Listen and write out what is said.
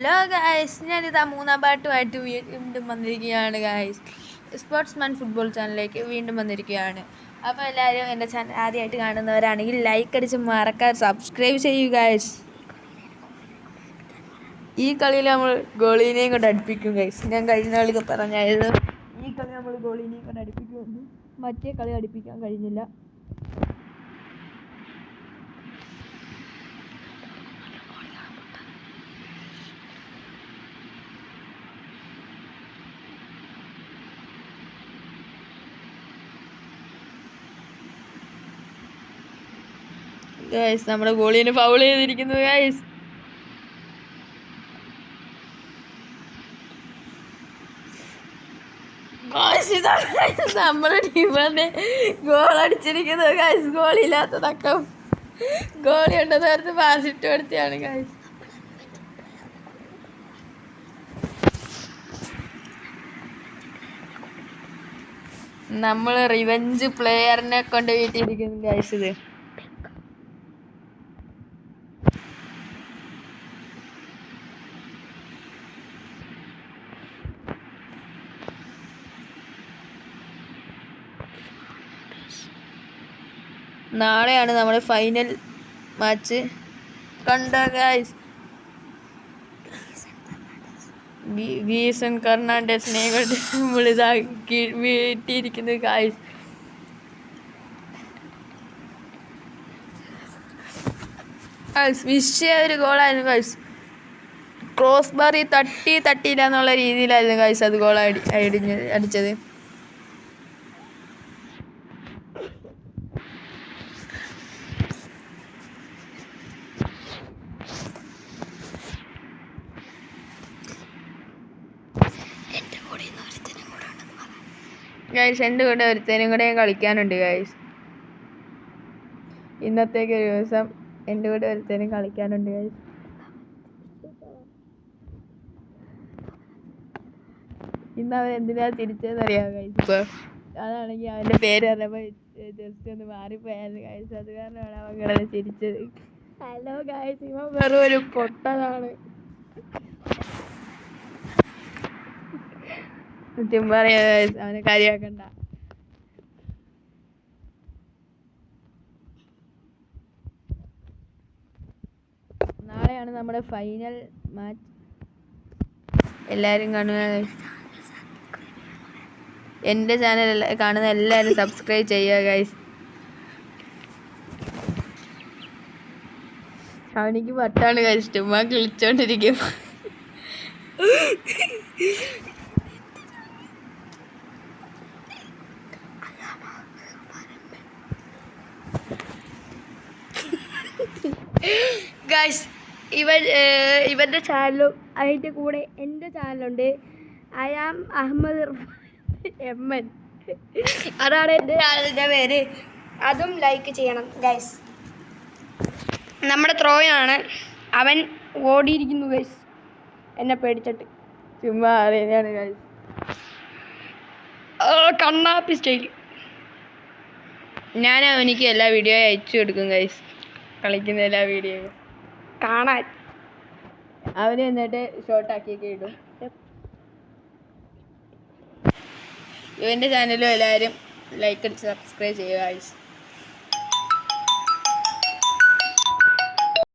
Hello guys, ഞാനിതാ മൂന്നാം പാട്ടുമായിട്ട് വീണ്ടും വന്നിരിക്കുകയാണ് ഗായ്സ്. സ്പോർട്സ്മാൻ ഫുട്ബോൾ ചാനലിലേക്ക് വീണ്ടും വന്നിരിക്കുകയാണ്. അപ്പോൾ എല്ലാവരും എൻ്റെ ചാനൽ ആദ്യമായിട്ട് കാണുന്നവരാണെങ്കിൽ ലൈക്ക് അടിച്ച് മറക്കാതെ സബ്സ്ക്രൈബ് ചെയ്യുക ഗായ്സ്. ഈ കളിയിൽ നമ്മൾ ഗോളീനെയും കൊണ്ട് അടുപ്പിക്കും ഗായ്സ്. ഞാൻ കഴിഞ്ഞ കളി പറഞ്ഞായിരുന്നു ഈ കളി നമ്മൾ ഗോളീനെയും കൊണ്ട് അടുപ്പിക്കുമെന്ന്. മറ്റേ കളി അടുപ്പിക്കാൻ കഴിഞ്ഞില്ല. ഗൈസ്, നമ്മുടെ ഗോളീനെ ഫൗൾ ചെയ്തിരിക്കുന്നു ഗൈസ്. നമ്മുടെ ടീമിനെ ഗോൾ അടിച്ചിരിക്കുന്നത് ഗൈസ്. ഗോളില്ലാത്ത തക്കം ഗോളി ഉണ്ട് നേരത്തെ പാസിട്ട് കൊടുത്തിയാണ് ഗൈസ്. നമ്മൾ റിവെഞ്ച് പ്ലെയറിനെ കൊണ്ട് വീട്ടിയിരിക്കുന്നു ഗൈസ്. ഇത് നാളെയാണ് നമ്മുടെ ഫൈനൽ മാച്ച്. കണ്ടോ ഗൈസ്, ഗീസൺ ഫെർണാണ്ടസിനെ കൊണ്ട് നമ്മളിതാക്കി വീട്ടിയിരിക്കുന്നു ഗൈസ്. വിഷയ ഒരു ഗോളായിരുന്നു ഗൈസ്. ക്രോസ് ബാറി തട്ടിയില്ല എന്നുള്ള രീതിയിലായിരുന്നു ഗൈസ് അത് ഗോൾ അടിച്ചത്. ഗൈസ്, എൻ്റെ കൂടെ ഒരുത്തനും കൂടെ കളിക്കാനുണ്ട് ഗൈസ്. ഇന്നത്തേക്ക് ഒരു ദിവസം എൻ്റെ കൂടെ ഒരുത്തനും കളിക്കാനുണ്ട് ഗൈസ്. ഇന്ന് അവൻ എന്തിനാ തിരിച്ചതെന്നറിയാം ഗൈസ്. ഇപ്പോൾ അതാണെങ്കിൽ അവൻ്റെ പേര് അറിയുമ്പോൾ ജസ്റ്റ് ഒന്ന് മാറിപ്പോയായിരുന്നു ഗൈസ്. അത് കാരണമാണ് അവൻ കിടന്ന് ചിരിച്ചത്. ഹലോ ഗൈസ്, ഇവൻ വെറും ഒരു പൊട്ടനാണ്. ചുമ്മാ അവനെ കാര്യമാക്കണ്ട. നാളെയാണ് നമ്മുടെ ഫൈനൽ മാച്ച്. എല്ലാവരും കാണുക. എൻ്റെ ചാനൽ കാണുന്ന എല്ലാവരും സബ്സ്ക്രൈബ് ചെയ്യുക ഗൈസ്. അവനിക്ക് വട്ടാണ് ഗൈസ്, ചുമ്മാ കിളിച്ചോണ്ടിരിക്കും. ഗൈസ്, ഇവൻ്റെ ചാനലും അതിൻ്റെ കൂടെ എൻ്റെ ചാനലുണ്ട്. ഐ ആം അഹമ്മദ് MN, അതാണ് എൻ്റെ ചാനലിൻ്റെ പേര്. അതും ലൈക്ക് ചെയ്യണം ഗൈസ്. നമ്മുടെ ത്രോയാണ് അവൻ ഓടിയിരിക്കുന്നു ഗൈസ്, എന്നെ പേടിച്ചിട്ട്. ചുമ്മാ അറിയുന്നതാണ് ഗൈസ്. കണ്ണാപ്പി സ്റ്റൈൽ. ഞാൻ അവനിക്ക് എല്ലാ വീഡിയോയും അയച്ചു കൊടുക്കും ഗൈസ്, കളിക്കുന്ന എല്ലാ വീഡിയോയും കാണാൻ. അവന് എന്നിട്ട് ഷോർട്ടാക്കിയൊക്കെ ഇടും. ഇവൻ്റെ ചാനലും എല്ലാവരും ലൈക്ക് അടിച്ച് സബ്സ്ക്രൈബ് ചെയ്യുക ഗൈസ്.